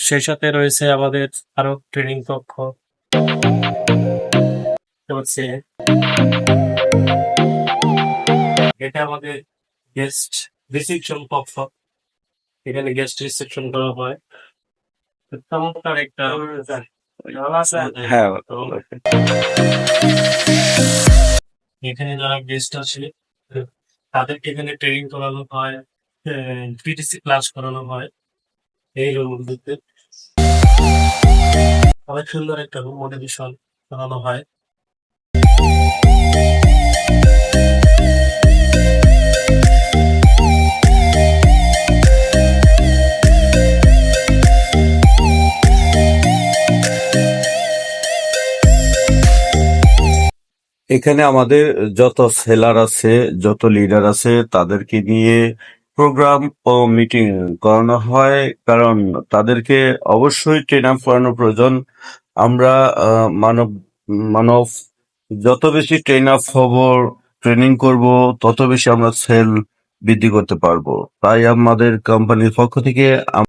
সেই সাথে রয়েছে আমাদের আরো ট্রেনিং কক্ষ হচ্ছে এটা আমাদের গেস্ট রিসেপশন কক্ষ। এখানে গেস্ট রিসেপশন করা হয়। তো চমৎকার একটা হ্যাঁ তো এখানে যারা গেস্ট আসে তাদেরকে এখানে ট্রেনিং করানো হয়, পিটিসি ক্লাস করানো হয় এই রুমগুলোতে। অনেক সুন্দর একটা রুম মোটিভেশন করানো হয়। এখানে আমাদের যত সেলার আছে, যত লিডার আছে তাদেরকে নিয়ে প্রোগ্রাম ও মিটিং করানো হয়, কারণ তাদেরকে অবশ্যই ট্রেন আপ করানো প্রয়োজন। আমরা মানব যত বেশি ট্রেন আপ হব, ট্রেনিং করব, তত বেশি আমরা সেল বৃদ্ধি করতে পারবো। তাই আমাদের কোম্পানির পক্ষ থেকে